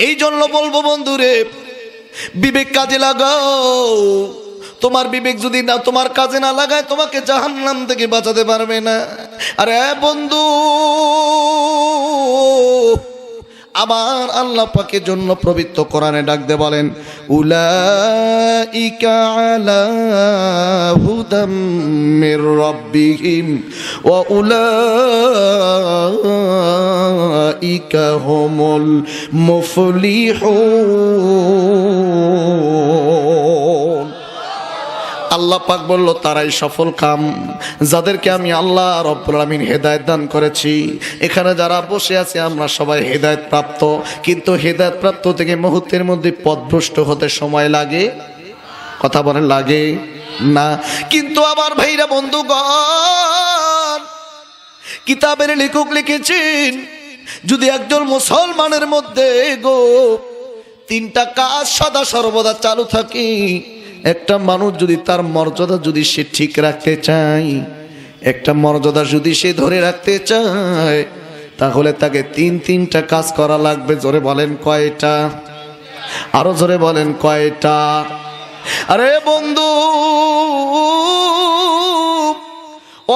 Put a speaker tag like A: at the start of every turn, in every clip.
A: এই জন্য বলবো বন্ধুরে, বিবেক কাজে লাগাও। তোমার বিবেক যদি না তোমার কাজে না লাগায়, তোমাকে জাহান্নাম থেকে বাঁচাতে পারবে না। আরে বন্ধু, আবার আল্লাহ পাকের জন্য পবিত্র কোরআনে ডাক দিয়ে বলেন, উলাইকা আলা হুদাম মির রাব্বিহিম ওয়া উলাইকা হুমুল মুফলিহুন। আল্লাহ পাক বলল, তারাই সফল কাম যাদেরকে আমি আল্লাহ রব্বুল আলামিন হেদায়েত দান করেছি। এখানে যারা বসে আছে আমরা সবাই হেদায়েত প্রাপ্ত, কিন্তু হেদায়েত প্রাপ্ত থেকে মুহূর্তের মধ্যে পথভ্রষ্ট হতে সময় লাগে। কথা বলেন, লাগে না? কিন্তু আমার ভাইরা বন্ধুগণ, কিতাবের লেখক লিখেছেন, যদি একজন মুসলমানের মধ্যে গো তিনটা কাজ সদা সর্বদা চালু থাকে, একটা মানুষ যদি তার মর্যাদা যদি সে ঠিক রাখতে চায়, একটা মর্যাদা যদি সে ধরে রাখতে চায়, তাহলে তাকে তিনটা কাজ করা লাগবে। জোরে বলেন কয়টা? আরো জোরে বলেন কয়টা? আরে বন্ধু,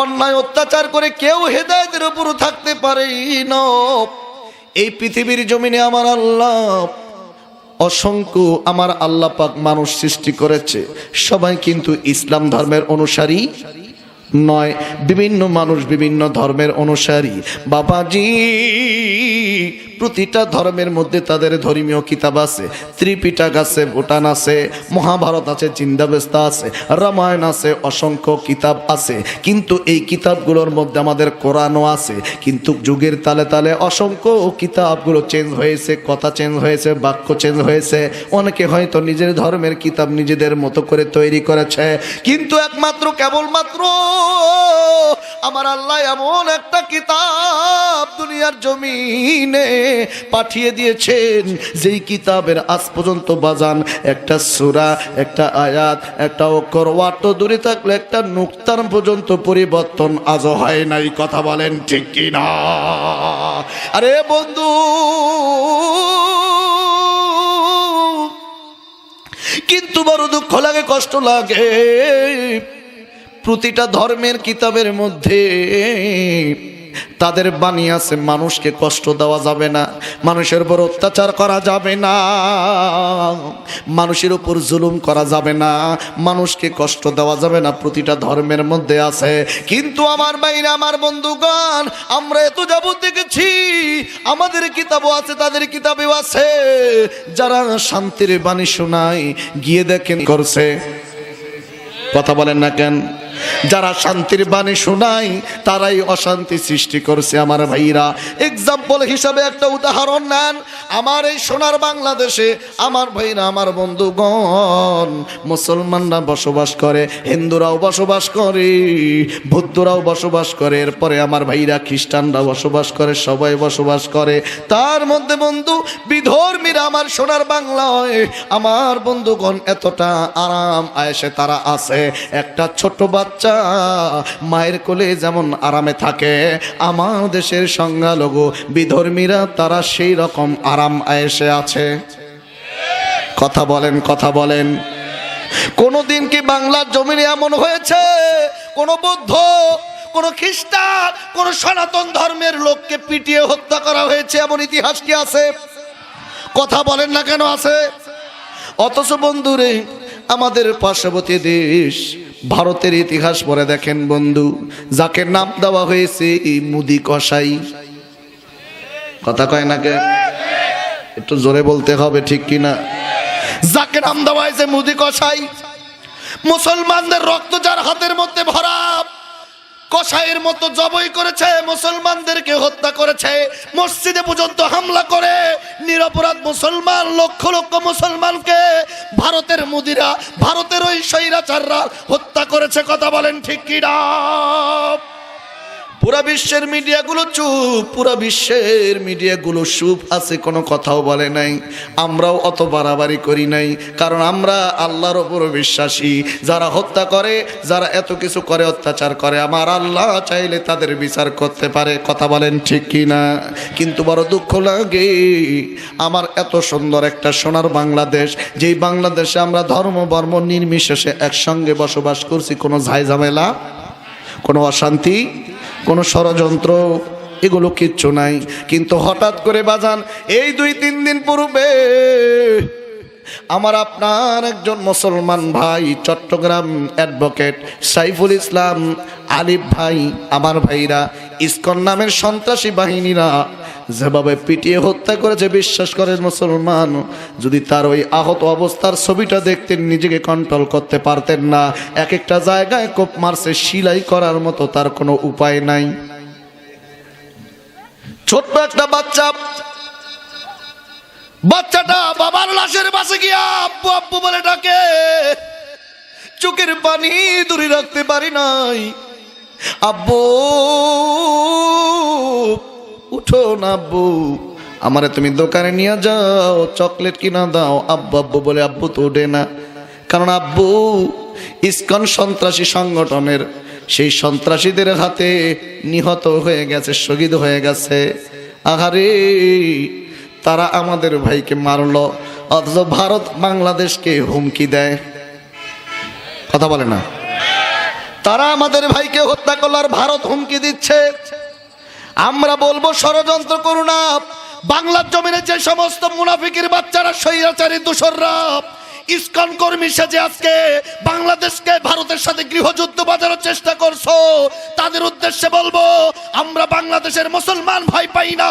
A: অন্যায় অত্যাচার করে কেউ হেদায়েতের উপর থাকতে পারে না। এই পৃথিবীর জমিনে আমার আল্লাহ অসংখ্য আমার আল্লাহ পাক মানুষ সৃষ্টি করেছে, সবাই কিন্তু ইসলাম ধর্মের অনুসারী নয়। বিভিন্ন মানুষ বিভিন্ন ধর্মের অনুসারী। বাবাজি, প্রতিটা ধর্মের মধ্যে তাদের ধর্মীয় কিতাব আছে। ত্রিপিটক আছে, ভুটান আছে, মহাভারত আছে, জিন্দাবেস্তা আছে, রামায়ণ আছে, অসংখ্য কিতাব আছে। কিন্তু এই কিতাবগুলোর মধ্যে আমাদের কোরআনও আছে। কিন্তু যুগের তালে তালে অসংখ্য কিতাবগুলো চেঞ্জ হয়েছে, কথা চেঞ্জ হয়েছে, বাক্য চেঞ্জ হয়েছে। অনেকে হয়তো নিজের ধর্মের কিতাব নিজেদের মতো করে তৈরি করেছে, কিন্তু একমাত্র কেবলমাত্র আমার আল্লাহ এমন একটা কিতাব দুনিয়ার জমিনে পাঠিয়ে দিয়েছেন, যেই কিতাবের আজ পর্যন্ত বাজান একটা সূরা, একটা আয়াত, একটা অক্ষর ওয়াট দূরে থাকলে একটা নুক্তার পর্যন্ত পরিবর্তন আজও হয় নাই। কথা বলেন ঠিক কি না? আরে বন্ধু, কিন্তু বড় দুঃখ লাগে, কষ্ট লাগে, প্রতিটা ধর্মের কিতাবের মধ্যে তাদের বাণী আছে, মানুষকে কষ্ট দেওয়া যাবে না, মানুষের উপর অত্যাচার করা যাবে না, মানুষের উপর জুলুম করা যাবে না, মানুষকে কষ্ট দেওয়া যাবে না। প্রতিটা ধর্মের মধ্যে আছে। কিন্তু আমার ভাইরা, আমার বন্ধুগণ, আমরা এত যাবত দেখেছি, আমাদের কিতাবও আছে, তাদের কিতাবেও আছে। যারা শান্তির বাণী শোনায়, গিয়ে দেখেন করছে। কথা বলেন না কেন? যারা শান্তির বাণী শোনায় তারাই অশান্তি সৃষ্টি করছে। আমার ভাইরা, এক্সাম্পল হিসাবে একটা উদাহরণ নেন। আমার এই সোনার বাংলাদেশে আমার ভাইরা, আমার বন্ধুগণ, মুসলমানরা বসবাস করে, হিন্দুরাও বসবাস করে, বৌদ্ধরাও বসবাস করে, এরপরে আমার ভাইরা খ্রিস্টানরা বসবাস করে, সবাই বসবাস করে। তার মধ্যে বন্ধু বিধর্মীরা আমার সোনার বাংলায় আমার বন্ধুগণ এতটা আরাম আয়েশে তারা আছে। একটা ছোট বাচ্চা মায়ের কোলে যেমন আরামে থাকে, আমার দেশের সংখ্যালঘু বিধর্মীরা তারা সেই রকম আরাম আয়েশে আছে। কথা বলেন, কথা বলেন। কোনদিন কি বাংলার জমিনে এমন হয়েছে কোন বৌদ্ধ, কোন খ্রিস্টান, কোন সনাতন ধর্মের লোককে পিটিয়ে হত্যা করা হয়েছে? এমন ইতিহাস কি আছে? কথা বলেন না কেন আছে? অথচ বন্ধুরে, আমাদের পার্শ্ববর্তী দেশ ভারতের ইতিহাস পড়ে দেখেন বন্ধু, যাকে নাম দেওয়া হয়েছে মুদি কসাই। কথা কয় না কে? একটু জোরে বলতে হবে, ঠিক কিনা? যাকে নাম দেওয়া হয়েছে মুদি কসাই, মুসলমানদের রক্ত যার হাতের মধ্যে ভরা, কসাইয়ের মতো জবাই করেছে, মুসলমানদেরকে হত্যা করেছে, মসজিদে পর্যন্ত হামলা করে নিরপরাধ মুসলমান, লক্ষ লক্ষ মুসলমানকে ভারতের মুদিরা, ভারতের ওই স্বৈরাচাররা হত্যা করেছে। কথা বলেন ঠিক কি না? পুরা বিশ্বের মিডিয়াগুলো চুপ, পুরা বিশ্বের মিডিয়াগুলো চুপ আছে, কোনো কথাও বলে নাই। আমরাও অত বাড়াবাড়ি করি নাই, কারণ আমরা আল্লাহর ওপর বিশ্বাসী। যারা হত্যা করে, যারা এত কিছু করে, অত্যাচার করে, আমার আল্লাহ চাইলে তাদের বিচার করতে পারে। কথা বলেন ঠিক কি না? কিন্তু বড় দুঃখ লাগে, আমার এত সুন্দর একটা সোনার বাংলাদেশ, যেই বাংলাদেশে আমরা ধর্ম বর্ণ নির্বিশেষে একসঙ্গে বসবাস করছি, কোনো ঝামেলা, কোনো অশান্তি, কোনো ষড়যন্ত্র, এগুলো কিচ্ছু নাই। কিন্তু হঠাৎ করে বাজান, এই 2-3 দিন পূর্বে আমার আপনার একজন মুসলমান ভাই, চট্টগ্রাম অ্যাডভোকেট সাইফুল ইসলাম আলিফ ভাই, আমার ভাইরা ইসকন নামের সন্ত্রাসী বাহিনীরা যেভাবে পিটিয়ে হত্যা করেছে, বিশ্বাস করেন মুসলমান, যদি তার ওই আহত অবস্থার ছবিটা দেখতেন, নিজেকে কন্ট্রোল করতে পারতেন না। এক একটা জায়গায় কোপ মারছে, সিলাই করার মতো তার কোনো উপায় নাই। ছোট্ট একটা বাচ্চাটা বাবার লাশের পাশে গিয়া আব্বু আব্বু বলে ডাকে, চোখের পানি দূরে রাখতে পারি নাই। আব্বু উঠো না আব্বু, আমারে তুমি দোকানে নিয়ে যাও, চকলেট কিনা দাও। আব্বু আব্বু বলে আব্বু তো ওঠে না, কারণ আব্বু ইসকন সন্ত্রাসী সংগঠনের সেই সন্ত্রাসীদের হাতে নিহত হয়ে গেছে, শহীদ হয়ে গেছে। আহারে, তারা আমাদের ভাইকে মারলো, অথচ ভারত বাংলাদেশকে হুমকি দেয়। কথা বলে না? তারা আমাদের ভাইকে হত্যা করলো আর ভারত হুমকি দিচ্ছে। আমরা বলবো ষড়যন্ত্র করো না। বাংলার জমিনে যে সমস্ত মুনাফিকের বাচ্চারা, স্বৈরাচারী দোসররা, ইসকন কর্মী সেজে আজকে বাংলাদেশকে ভারতের সাথে গৃহযুদ্ধ বাঁধানোর চেষ্টা করছো, তাদের উদ্দেশ্যে বলবো, আমরা বাংলাদেশের মুসলমান ভাই পাই না,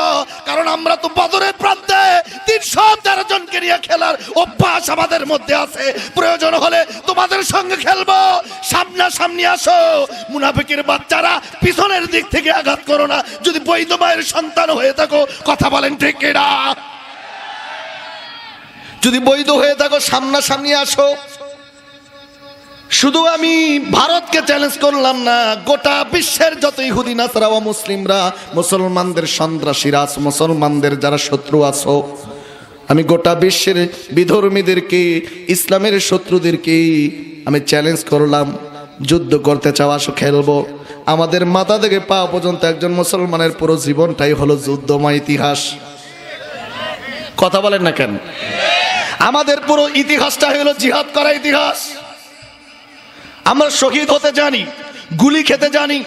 A: কারণ আমরা তো বদরের প্রান্তে 313 জনকে নিয়ে খেলার অভ্যাস আমাদের মধ্যে আছে। প্রয়োজন হলে তোমাদের সঙ্গে খেলবো, সামনাসামনি আসো। মুনাফিকের বাচ্চারা পিছনের দিক থেকে আঘাত করো না, যদি বৈধ মায়ের সন্তান হয়ে থাকো। কথা বলেন ঠিক কিনা? যদি বৈধ হয়ে থাকো, সামনাসামনি আসো। শুধু আমি ভারতকে চ্যালেঞ্জ করলাম না, গোটা বিশ্বের যত ইহুদি নাসারা ও মুসলিমরা, মুসলমানদের সন্ত্রাসীরা, মুসলমানদের যারা শত্রু আছো, আমি গোটা বিশ্বের বিধর্মীদেরকে, ইসলামের শত্রুদেরকে আমি চ্যালেঞ্জ করলাম, যুদ্ধ করতে চাও আসো, খেলবো। আমাদের মাথা থেকে পা পর্যন্ত একজন মুসলমানের পুরো জীবনটাই হলো যুদ্ধময় ইতিহাস। কথা বলেন না কেন? আমাদের পুরো ইতিহাসটা হলো জিহাদ করা ইতিহাস। আমরা শহীদ হতে জানি, গুলি খেতে জানি,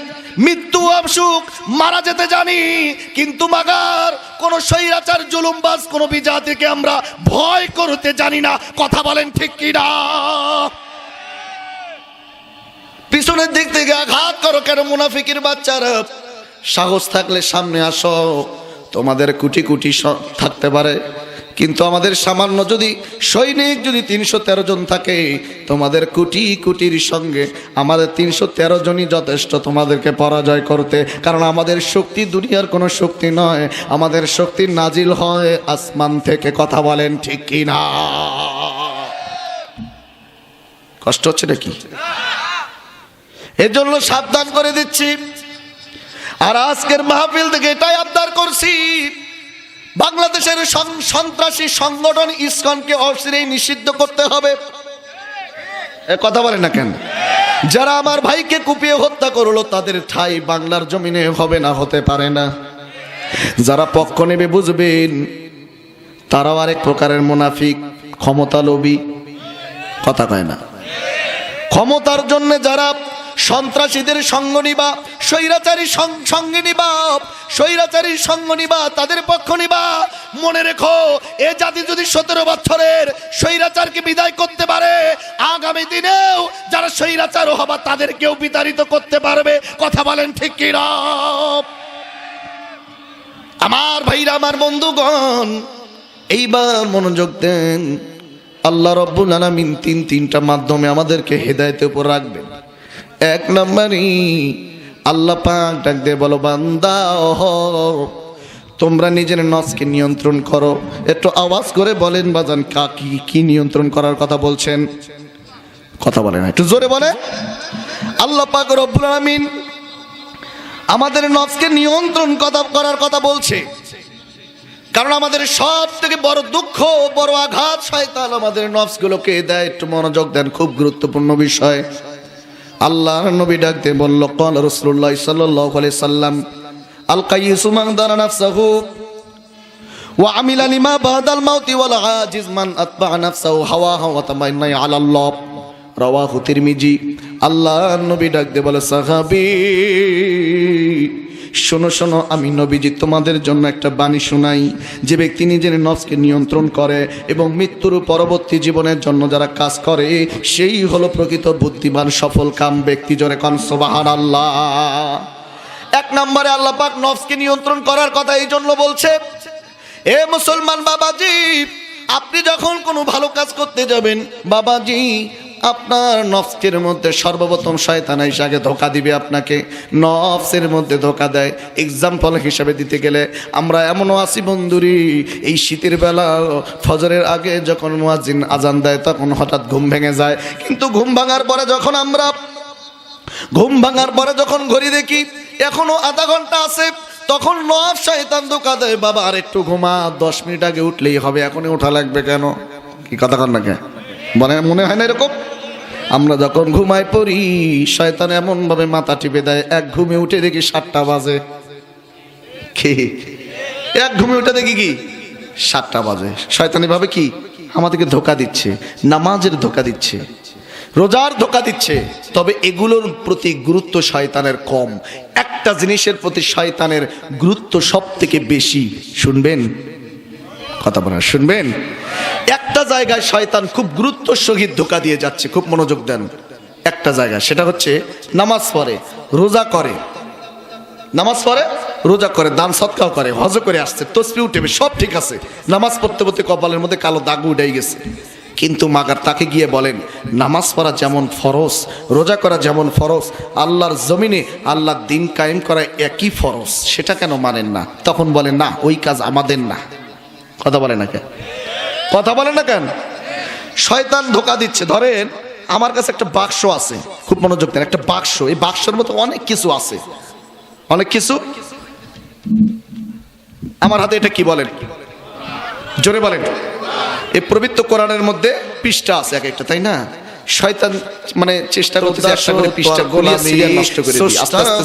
A: মৃত্যু অসুখ মারা যেতে জানি, কিন্তু মাগার কোন স্বৈরাচার জুলুমবাজ কোন বিজাতিকে আমরা ভয় করতে জানি না। কথা বলেন ঠিক কিনা? পিছনের দিক থেকে আঘাত করো কেন মুনাফিকের বাচ্চারা? সাহস থাকলে সামনে আসো। তোমাদের কোটি কোটি থাকতে পারে, কিন্তু আমাদের সামান্য যদি সৈনিক যদি 313 জন থাকে, তোমাদের কোটি কোটির সঙ্গে আমাদের 313 জনই যথেষ্ট তোমাদেরকে পরাজয় করতে। কারণ আমাদের শক্তি দুনিয়ার কোনো শক্তি নয়, আমাদের শক্তি নাজিল হয় আসমান থেকে। কথা বলেন ঠিক কি না? কষ্ট হচ্ছে নাকি? এর জন্য সাবধান করে দিচ্ছি। আর আজকের মাহফিল থেকে এটাই আবদার করছি, বাংলাদেশের সন্ত্রাসী সংগঠন ইসকনকে অচিরেই নিষিদ্ধ করতে হবে। কথা বলে না কেন? যারা আমার ভাইকে কুপিয়ে হত্যা করলো, তাদের ঠাঁই বাংলার জমিনে হবে না, হতে পারে না। যারা পক্ষ নেবে বুঝবেন, তারাও আরেক প্রকারের মুনাফিক, ক্ষমতা লোভী। কথা কয় না? ক্ষমতার জন্য যারা সন্ত্রাসীদের সঙ্গ নিবা, স্বৈরাচারী সঙ্গে নিবা, স্বৈরাচারী সঙ্গ নিবা, তাদের পক্ষ নিবা। মনে রেখো, এ জাতি যদি 17 বছরের স্বৈরাচারকে বিদায় করতে পারে, আগামী দিনেও যারা স্বৈরাচার হবা তাদেরকেও বিতাড়িত করতে পারবে। কথা বলেন ঠিক কি না? আমার ভাইরা, আমার বন্ধুগণ, এইবার মনোযোগ দেন। আল্লাহ রাব্বুল আলামিন তিনটা মাধ্যমে আমাদেরকে হেদায়েতের উপর রাখবেন। 1 নম্বরই আল্লাহ পাক ডাক দিয়ে বলো, বান্দা তোমরা নিজের নফসকে নিয়ন্ত্রণ করো। একটু আওয়াজ করে বলেন বাজান, কি নিয়ন্ত্রণ করার কথা বলছেন? কথা বলে না, একটু জোরে বলে। আল্লাহ পাক রব্বুল আলামিন আমাদের নফসকে নিয়ন্ত্রণ করার কথা বলছে, কারণ আমাদের সব থেকে বড় দুঃখ, বড় আঘাত শয়তান আমাদের নফসগুলোকে দেয়। একটু মনোযোগ দেন, খুব গুরুত্বপূর্ণ বিষয়। আল্লাহর নবী ডাক দিয়ে বলল, ক্বাল রাসূলুল্লাহ সাল্লাল্লাহু আলাইহি সাল্লাম, আল কাইয়িসু মান দানা নাফসাহু ওয়া আমিলা লিমা বাদাল মাউতি ওয়াল আজিজ মান আতবা নাফসাহু হাওয়াহা ওয়া তামান্না আলাল্লাহ, রাওয়াহু তিরমিজি। আল্লাহর নবী ডাক দিয়ে বলে, সাহাবী শোনো শোনো, আমি নবীজি তোমাদের জন্য একটা বাণী শোনাই। যে ব্যক্তি নিজের নফসকে নিয়ন্ত্রণ করে এবং মৃত্যুর পরবর্তী জীবনের জন্য যারা কাজ করে, সেই হলো প্রকৃত বুদ্ধিমান সফল কাম ব্যক্তি। জোরে কোন সুবহানাল্লাহ। এক নম্বরে আল্লাহ পাক নফসকে নিয়ন্ত্রণ করার কথা এই জন্য বলছে, এ মুসলমান বাবাজি, আপনি যখন কোনো ভালো কাজ করতে যাবেন বাবাজি, আপনার নফসের মধ্যে সর্বপ্রথম শয়তান এসে আগে ধোঁকা দিবে আপনাকে। নফসের মধ্যে ধোঁকা দেয়। এক্সাম্পল হিসাবে দিতে গেলে আমরা এমনও আছি বন্ধুরি, এই শীতের বেলা ফজরের আগে যখন মুয়াজ্জিন আজান দেয় তখন হঠাৎ ঘুম ভেঙে যায়, কিন্তু ঘুম ভাঙার পরে যখন ঘড়ি দেখি এখনো আধা ঘন্টা আছে, তখন নফস শয়তান ধোঁকা দেয়, বাবা আর একটু ঘুমা, 10 মিনিট আগে উঠলেই হবে, এখনই ওঠা লাগবে কেন? কি কথা কন না কেন? মনে হয় না এরকম? আমরা যখন ঘুমাই পড়ি, শয়তান এমন ভাবে মাথা টিপে দেয়, এক ঘুমে উঠে দেখি 7টা বাজে। কি এক ঘুমে উঠে দেখি কি 7টা বাজে? শয়তানি ভাবে কি আমাদেরকে ধোঁকা দিচ্ছে, নামাজের ধোঁকা দিচ্ছে, রোজার ধোঁকা দিচ্ছে। তবে এগুলোর প্রতি গুরুত্ব শয়তানের কম, একটা জিনিসের প্রতি শয়তানের গুরুত্ব সব থেকে বেশি। শুনবেন কথা বলা, শুনবেন। একটা জায়গায় শয়তান খুব গুরুত্ব সহিত ধোঁকা দিয়ে যাচ্ছে, খুব মনোযোগ দেন। একটা জায়গা, সেটা হচ্ছে নামাজ পড়ে, রোজা করে, নামাজ পড়ে, রোজা করে, দান সৎকাও করে, হজ করে আসছে, তসবিহ উঠেবে, সব ঠিক আছে। নামাজ পড়তে পড়তে কপালের মধ্যে কালো দাগ উঠে গেছে, কিন্তু মাগার তাকে গিয়ে বলেন নামাজ পড়া যেমন ফরজ, রোজা করা যেমন ফরজ, আল্লাহর জমিনে আল্লাহর দিন কায়েম করা একই ফরজ, সেটা কেন মানেন না? তখন বলেন না, ওই কাজ আমাদের না। কথা বলে না কেন? কথা বলে না কেন? শয়তান ধোঁকা দিচ্ছে। ধরেন আমার কাছে একটা বাক্স আছে, খুব মনোযোগ দেন, একটা বাক্স, এই বাক্সের মতো অনেক কিছু আছে, অনেক কিছু। আমার হাতে এটা কি বলেন? জোরে বলেন। এই পবিত্র কোরআনের মধ্যে পৃষ্ঠা আছে এক একটা, তাই না? শয়তান মানে চেষ্টা করতেছে একটা করে পৃষ্ঠা গলিয়ে সিরিয়াল নষ্ট করে দিই, আস্তে আস্তে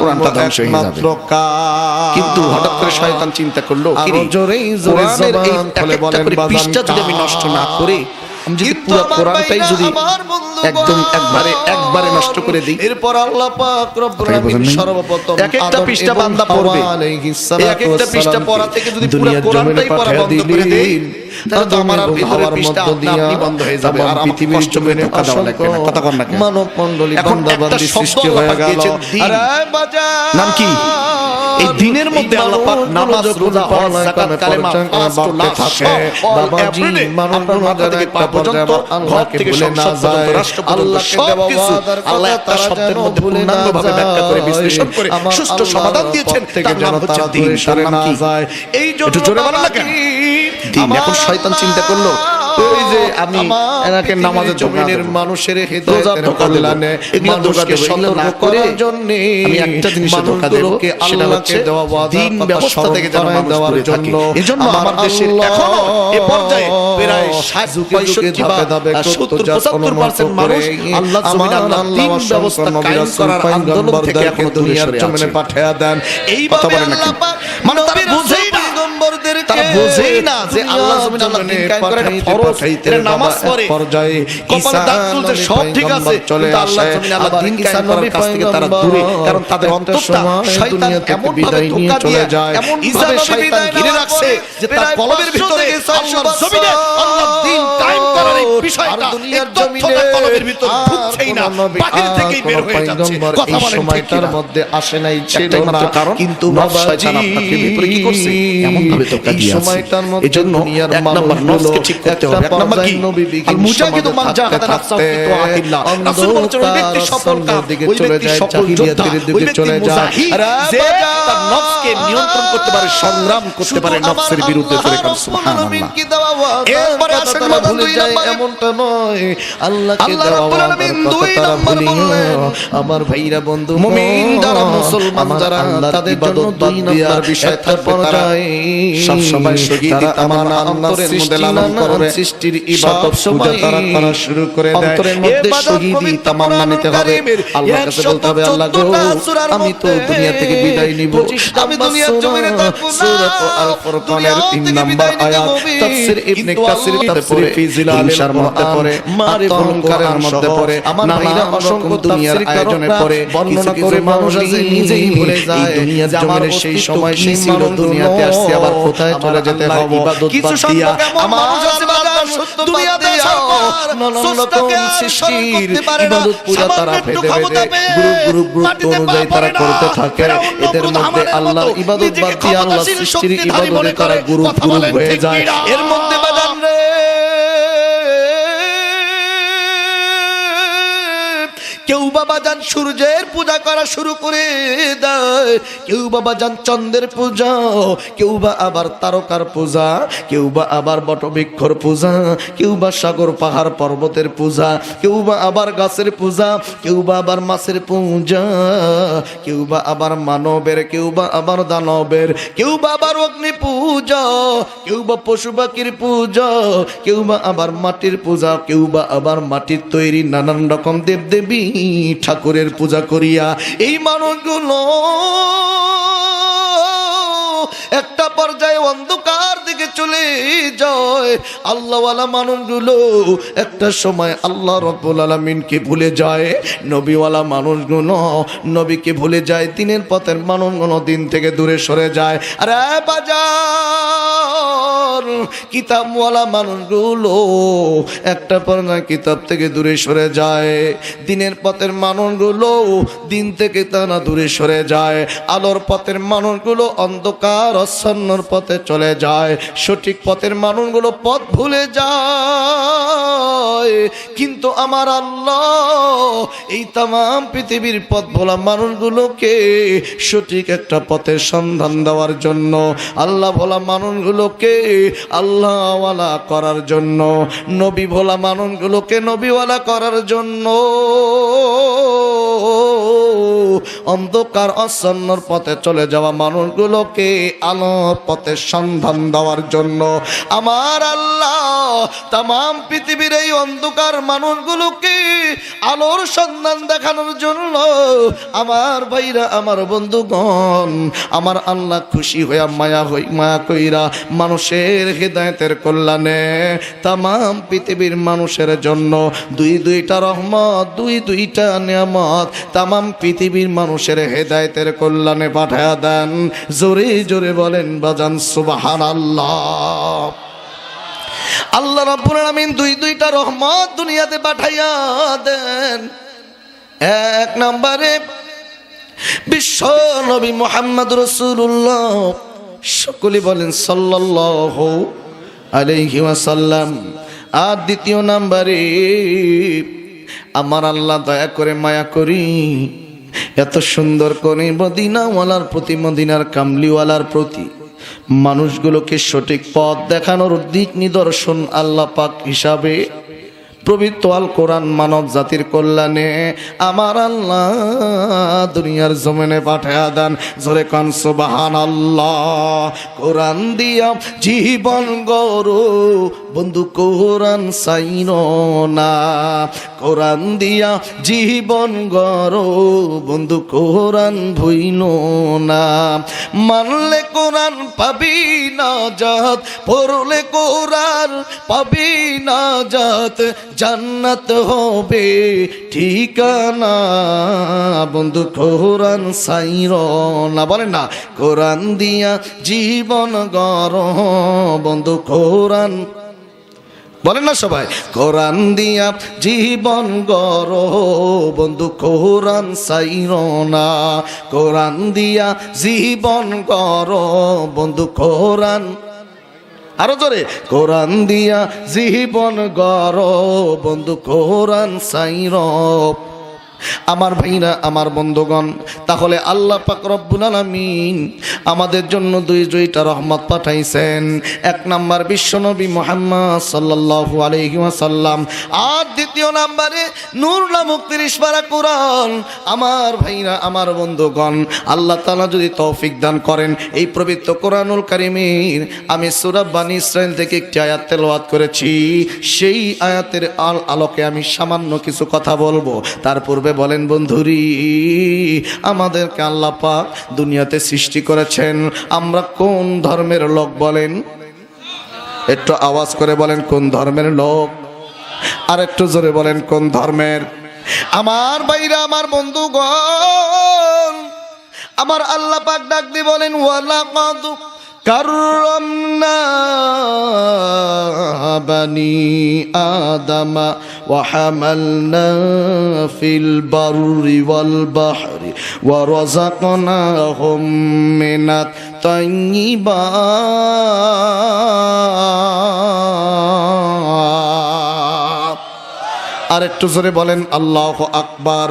A: কোরআনটা ধ্বংস হয়ে যাবে। কিন্তু হঠাৎ করে শয়তান চিন্তা করলো, কি রে, কোরআনের এই একটা করে পৃষ্ঠা যদি আমি নষ্ট না করি, আমি যদি পুরো কোরআনটাই যদি একদম একবারে নষ্ট করে দিই, এরপর আল্লাহ পাক রব্বুল আলামিন সর্বপ্রথম এক একটা পৃষ্ঠা বান্দা পড়বে, এক একটা পৃষ্ঠা পড়া থেকে যদি পুরো কোরআনটাই পড়া বন্ধ করে দেই, তাহলে তো আমার ভিতরের পৃষ্ঠা আপনি বন্ধ হয়ে যাবে, আর আমার কষ্ট করে টাকা দেওয়া লাগবে না। কথা কন না কেন? মানব মণ্ডলী বান্দাবান্দি সৃষ্টি হয়ে গেল। আরে বাজার নাম কি? এই দিনের মধ্যে আল্লাহ পাক নামাজ, রোজা, হজ, যাকাত, কালেমা, ফাস্ট, থাকে বাবাজি, মানব মণ্ডলী একটা পর্যন্ত ঘর থেকে সংসদ পর্যন্ত রাষ্ট্র পর্যন্ত সবকিছু আল্লাহ একটা শব্দের মধ্যে পূর্ণাঙ্গভাবে ব্যাখ্যা করে বিশ্লেষণ করে সুষ্ঠু সমাধান দিয়েছেন। তার নাম হচ্ছে দিন। তার নাম কি? এই একটু জোরে বলেন না কেন? দিন। এখন শয়তান চিন্তা করলো, ওই যে আমি এনাকে নামাজের জমিনের মানুষের হেদায়েতের কল্যাণে মানুষকে সতর্ক করার জন্য আমি একটা জিনিস ধোঁকা দেব, সেটা হচ্ছে দিন ব্যবস্থা থেকে যেন মানুষ দূরে থাকে। এজন্য আমার দেশের এখনো এই পর্যায়ে প্রায় 70-75% মানুষ আল্লাহ জমিনে আল্লাহর দিন ব্যবস্থা কায়েম করার আন্দোলন থেকে এখনো দুনিয়ার জমিনে পাঠিয়ে দেন। এই কথা বলে না, মানে তারা বুঝেই না, তারা বোঝেই না যে আল্লাহ জমিনে আল্লাহ দিন কায়েম করা ফরজ। এরা নামাজ পড়ে, পর্যায়ে কপালে দাগ তুলতে সব ঠিক আছে, কিন্তু আল্লাহ জমিনে আল্লাহ দিন কায়েম করার কাছ থেকে তারা দূরে, কারণ তাদের অন্তরটা শয়তান এমন ভাবে ধোঁকা দিয়ে যায়, এমন ভাবে শয়তান ঘিরে রাখছে যে তার কলবের ভিতরে আল্লাহর জমিনে আল্লাহ দিন কায়েম করার এই বিষয়টা দুনিয়ার জমিনে কলবের ভিতর ঢুকছেই না, বাহির থেকেই বের হয়ে যাচ্ছে। কথা বলেন, সময়টার মধ্যে আসে নাই, সেটাই মাত্র কারণ, কিন্তু শয়তান আপনাকে ভিতরে কি করছে? এমন ভাবে ধোঁকা দিয়ে সময়টার মধ্যে এজন্য এক নাম্বার নফসকে ঠিক করতে হবে। এক নাম্বার কি? আল মুজাহিদু মান জাহাদা নাফসাহু ফি তাআতিল্লাহ। রাসূল বলেছেন ওই ব্যক্তি সফল কাম, ওই ব্যক্তি সফল যোদ্ধা, ওই ব্যক্তি মুজাহিদ, যে তার নফসকে নিয়ন্ত্রণ করতে পারে, সংগ্রাম করতে পারে নফসের বিরুদ্ধে। করে কাম সুবহানাল্লাহ। এরপরে আসেন ভুলে যায় এমনটা নয়, আল্লাহকে রাব্বুল আলামিন দুই নাম্বার বললেন আমার ভাইরা বন্ধু মুমিন যারা মুসলমান যারা তাদের জন্য দুই নাম্বার বিষয় থাকবে তারা সব সময় শহীদ আমার অন্তরের মধ্যে লালন করবে সৃষ্টির ইবাদত পূজা তারা করা শুরু করে দেয় অন্তরের মধ্যে শহীদি তামান্না নিতে হবে আল্লাহর কাছে বলতে হবে আল্লাহ গো আমি তো দুনিয়া থেকে বিদায় নিব আমি দুনিয়ার জমিনে থাকবো না সূরা আল ফুরকানের 3 নাম্বার আয়াত তাফসীর ইবনে কাসির তাফসীর ফি জিলালের মধ্যে পড়ে মারিফ অলঙ্কারের মধ্যে পড়ে নানা অসংখ্য দুনিয়ার আয়োজনে পড়ে বর্ণনা করে মানুষ আছে নিজেই ভুলে যায় দুনিয়ার জমিনে সেই সময় সেই ছিল দুনিয়াতে আসছে আবার কোথায় চলে যেতে হবে কিছু সংখ্যক মানুষ আছে বারবার সত্য দুনিয়াতে নানান রকম সৃষ্টির ইবাদত পূজা তারা ফেলে ফেলে গ্রুপ অনুযায়ী তারা করতে থাকে এদের মধ্যে আল্লাহর ইবাদত বাদ দিয়ে আল্লাহ সৃষ্টির ইবাদতে তারা গ্রুপ হয়ে যায় এর মধ্যে বাজান রে কেউ বাবা যান সূর্যের পূজা করা শুরু করে দেয় কেউ বাবা যান চন্দ্রের পূজা কেউ বা আবার তারকার পূজা কেউ বা আবার বটবৃক্ষর পূজা কেউ বা সাগর পাহাড় পর্বতের পূজা কেউ বা আবার গাছের পূজা কেউ বা আবার মাছের পূজা কেউ বা আবার মানবের কেউ বা আবার দানবের কেউ বা আবার অগ্নি পূজা কেউ বা পশু পাখির পূজা কেউ বা আবার মাটির পূজা কেউ বা আবার মাটির তৈরি নানান রকম দেবদেবী ঠাকুরের পূজা করিয়া এই মানুষগুলো একটা পর্যায়ে অন্ধকার দিকে চলে যায় আল্লাহওয়ালা মানুষগুলো একটা সময় আল্লাহ রাব্বুল আলামিনকে ভুলে যায় নবীওয়ালা মানুষগুলো নবীকে ভুলে যায় দিনের পথের মানুষগুলো দিন থেকে দূরে সরে যায় আরে বাজার কিতাবওয়ালা মানুষগুলো একটা পর্যায়ে কিতাব থেকে দূরে সরে যায় দিনের পথের মানুষগুলো দিন থেকে তারা দূরে সরে যায় আলোর পথের মানুষগুলো অন্ধকার অচ্ছন্নর পথে চলে যায় সঠিক পথের মানুষগুলো পথ ভুলে যায় কিন্তু আমার আল্লাহ এই তামাম পৃথিবীর পথ ভোলা মানুষগুলোকে সঠিক একটা পথের সন্ধান দেওয়ার জন্য আল্লাহ ভোলা মানুষগুলোকে আল্লাহওয়ালা করার জন্য নবী ভোলা মানুষগুলোকে নবীওয়ালা করার জন্য অন্ধকার অচ্ছন্নর পথে চলে যাওয়া মানুষগুলোকে আলোর পথে সন্ধান দেওয়ার জন্য আমার আল্লাহ তামাম পৃথিবীর এই অন্ধকার মানুষগুলোকে আলোর সন্ধান দেখানোর জন্য আমার ভাইরা আমার বন্ধুগণ আমার আল্লাহ খুশি হইয়া মায়া কইরা মানুষের হেদায়েতের কল্যাণে তামাম পৃথিবীর মানুষের জন্য দুইটা রহমত দুইটা নিয়ামত তামাম পৃথিবীর মানুষের হেদায়েতের কল্যাণে পাঠায়া দেন জোরে জোরে বলেন বাজান সুবহানাল্লাহ আল্লাহ রাব্বুল আলামিন দুইটা রহমত দুনিয়াতে পাঠাইয়া দেন এক নম্বরে বিশ্ব নবী মুহাম্মদ রাসূলুল্লাহ সকলে বলেন সাল্লাল্লাহু আলাইহি ওয়াসাল্লাম আর দ্বিতীয় নম্বরে আমার আল্লাহ দয়া করে মায়া করি এত সুন্দর করে মদিনাওয়ালার প্রতি মদিনার কামলিওয়ালার প্রতি মানুষগুলোকে সঠিক পথ দেখানোর দিক নিদর্শন আল্লাহ পাক হিসাবে পবিত্র আল কোরআন মানব জাতির কল্যাণে আমার আল্লাহ দুনিয়ার জমিনে পাঠায়া দেন জোরে কান সুবহানাল্লাহ কোরআন দিয়া জীবন গড়ো বন্ধু কোরআন সাইনো না কোরআন দিয়া জীবন গড়ো বন্ধু কোরআন ভুইনো না মানলে কোরআন পাবি না জাত পড়লে কোরআন পাবি না জাত জান্নাত হবে ঠিকানা বন্ধু কোরআন সাইরো না বলেন না কোরআন দিয়া জীবন গড়ো বন্ধু কোরআন বলেন না সবাই কোরআন দিয়া জীবন গড়ো বন্ধু কোরআন সাইরো না কোরআন দিয়া জীবন গড়ো বন্ধু কোরআন আরো জোরে কোরআন দিয়া জীবন গড়ো বন্ধু কোরআন সাইরো আমার ভাইরা, আমার বন্ধুগণ, তাহলে আল্লাহ পাক রব্বুল আলামিন আমাদের জন্য দুইটা রহমত পাঠাইছেন। এক নাম্বার বিশ্বনবী মুহাম্মদ সাল্লাল্লাহু আলাইহি ওয়াসাল্লাম, আর দ্বিতীয় নাম্বারে নূর নামক 30 পারা কোরআন। আমার ভাইরা, আমার বন্ধুগণ, আল্লাহ তাআলা যদি তৌফিক দান করেন, এই পবিত্র কোরআনুল কারীমের আমি সূরা বনী ইসরাঈল থেকে একটি আয়াত তেলাওয়াত করেছি, সেই আয়াতের আলোকে আমি সামান্য কিছু কথা বলবো। তার পূর্বে বলেন বন্ধুরি, আমাদেরকে আল্লাহ পাক দুনিয়াতে সৃষ্টি করেছেন, আমরা কোন ধর্মের লোক বলেন? একটু আওয়াজ করে বলেন, কোন ধর্মের লোক? আর একটু জোরে বলেন, কোন ধর্মের? আমার ভাইরা, আমার বন্ধুগণ, আমার আল্লাহ পাক ডাক দিয়ে বলেন, ওয়ালাকাদ কাররামনা বানি আদামা ওয়া হামালনা ফিল বাররি ওয়াল বাহরি ওয়া রাযাকনাহুম মিনাত তাইয়্যিবাত। আর একটু জোরে বলেন আল্লাহু আকবার।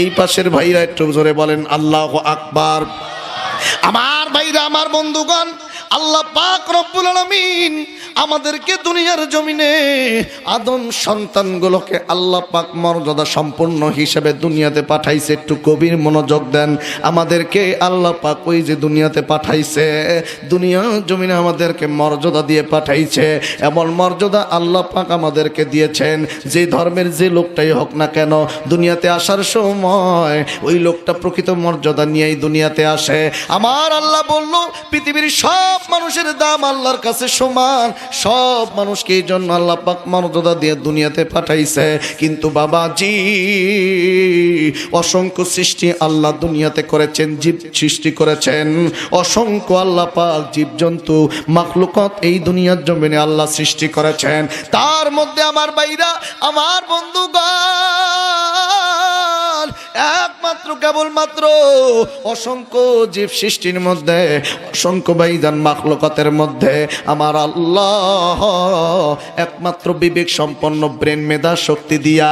A: এই পাশের ভাইরা একটু জোরে বলেন আল্লাহু আকবার। আমার ভাইরা, আমার বন্ধুগণ, আল্লাহ পাক রব্বুল আলামিন আমাদেরকে দুনিয়ার জমিনে আদম সন্তানগুলোকে আল্লাহ পাক মর্যাদা সম্পন্ন হিসেবে দুনিয়াতে পাঠাইছে। একটু গভীর মনোযোগ দেন। আমাদেরকে আল্লাহ পাক ওই যে দুনিয়াতে পাঠাইছে, দুনিয়ার জমিনে আমাদেরকে মর্যাদা দিয়ে পাঠাইছে। এমন মর্যাদা আল্লাহ পাক আমাদেরকে দিয়েছেন, যে ধর্মের যে লোকটাই হোক না কেন, দুনিয়াতে আসার সময় ওই লোকটা প্রকৃত মর্যাদা নিয়েই দুনিয়াতে আসে। আমার আল্লাহ বলল, পৃথিবীর সব মানুষের দাম আল্লাহর কাছে সমান। সব মানুষকে এই জন্য আল্লাহ পাক মর্যাদা দিয়ে দুনিয়াতে পাঠাইছে। কিন্তু বাবাজি, অসংখ্য সৃষ্টি আল্লাহ দুনিয়াতে করেছেন, জীব সৃষ্টি করেছেন অসংখ্য। আল্লাহ পাক জীবজন্তু মাখলুকাত এই দুনিয়ার জমিনে আল্লাহ সৃষ্টি করেছেন। তার মধ্যে আমার ভাইরা, আমার বন্ধুগণ, একমাত্র কেবলমাত্র অসংখ্য জীব সৃষ্টির মধ্যে, অসংখ্য ভাইজান মাখলুকাতের মধ্যে আমার আল্লাহ একমাত্র বিবেক সম্পন্ন ব্রেন, মেধা শক্তি দিয়া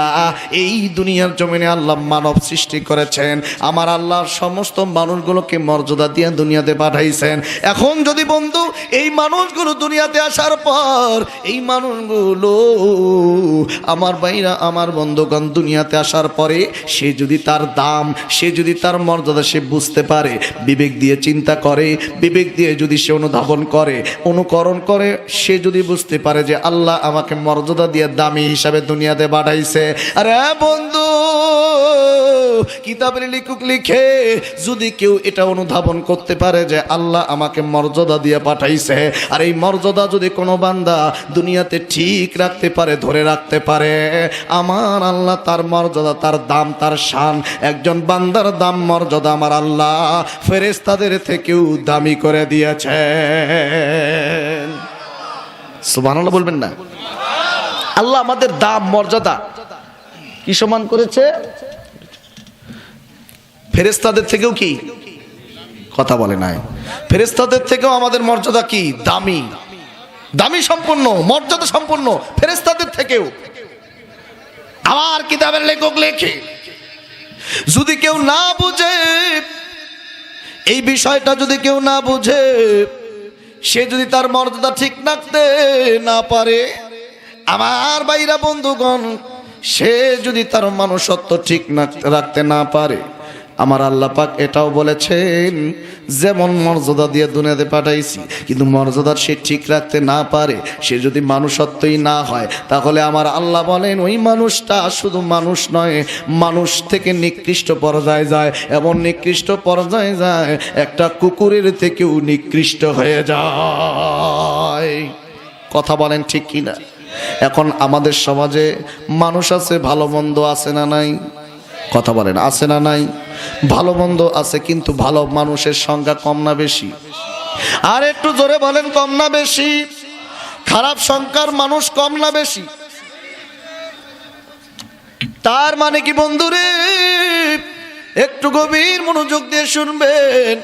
A: এই দুনিয়ার জমিনে আল্লাহ মানব সৃষ্টি করেছেন। আমার আল্লাহর সমস্ত মানুষগুলোকে মর্যাদা দিয়ে দুনিয়াতে পাঠাইছেন। এখন যদি বন্ধু এই মানুষগুলো দুনিয়াতে আসার পর, এই মানুষগুলো আমার ভাইরা, আমার বন্ধুগণ, দুনিয়াতে আসার পরে সে যদি তার দাম, সে যদি তার মর্যাদা সে বুঝতে পারে, বিবেক দিয়ে চিন্তা করে, বিবেক দিয়ে যদি সে অনুধাবন করে, অনুকরণ করে, সে যদি বুঝতে পারে যে আল্লাহ আমাকে মর্যাদা দিয়ে দামি হিসাবে দুনিয়াতে পাঠাইছে। আরে বন্ধু, কিতাবের লিখুক লিখে যদি কেউ এটা অনুধাবন করতে পারে যে আল্লাহ আমাকে মর্যাদা দিয়ে পাঠাইছে, আর এই মর্যাদা যদি কোনো বান্দা দুনিয়াতে ঠিক রাখতে পারে, ধরে রাখতে পারে, আমার আল্লাহ তার মর্যাদা, তার দাম, তার শান, একজন বান্দার দাম মর্যাদা আমার আল্লাহ ফেরেশতাদের থেকেও দামি করে দিয়েছেন। সুবহানাল্লাহ বলবেন না? আল্লাহ আমাদের দাম মর্যাদা কি সমান করেছে? ফেরেশতাদের থেকেও কি? কথা বলে নাই। ফেরেশতাদের থেকেও আমাদের মর্যাদা কি? দামি, দামি সম্পন্ন, মর্যাদা সম্পন্ন ফেরেশতাদের থেকেও। আমার কিতাবের লেখক লেখে, যদি কেউ না বুঝে এই বিষয়টা, যদি কেউ না বুঝে, সে যদি তার মর্যাদা ঠিক রাখতে না পারে, আমার ভাইরা বন্ধুগণ, সে যদি তার মানুষত্ব ঠিক রাখতে না পারে, আমার আল্লাহ পাক এটাও বলেছেন, যেমন মর্যাদা দিয়ে দুনিয়াতে পাঠাইছি, কিন্তু মর্যাদা সে ঠিক রাখতে না পারে, সে যদি মানুষত্বই না হয়, তাহলে আমার আল্লাহ বলেন ওই মানুষটা শুধু মানুষ নয়, মানুষ থেকে নিকৃষ্ট পর্যায়ে যায়। এমন নিকৃষ্ট পর্যায়ে যায়, একটা কুকুরের থেকেও নিকৃষ্ট হয়ে যায়। কথা বলেন ঠিক কিনা? এখন আমাদের সমাজে মানুষ আছে, ভালো মন্দ আছে না নাই? কথা বলেন, আছে না নাই? ভালো মন্দ আছে, কিন্তু ভালো মানুষের সংখ্যা কম না বেশি? আর একটু জোরে বলেন, কম না বেশি? খারাপ সংখ্যার মানুষ কম না বেশি? তার মানে কি বন্ধুরে, একটু গভীর মনোযোগ দিয়ে শুনবেন।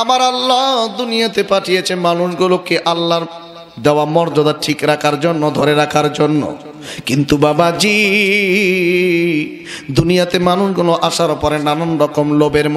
A: আমার আল্লাহ দুনিয়াতে পাঠিয়েছে মানুষগুলোকে আল্লাহর দেওয়া মর্যাদা ঠিক রাখার জন্য, ধরে রাখার জন্য। কিন্তু বাবাজি দুনিয়াতে মানুষগুলো আসার পরে নানান রকম লোভের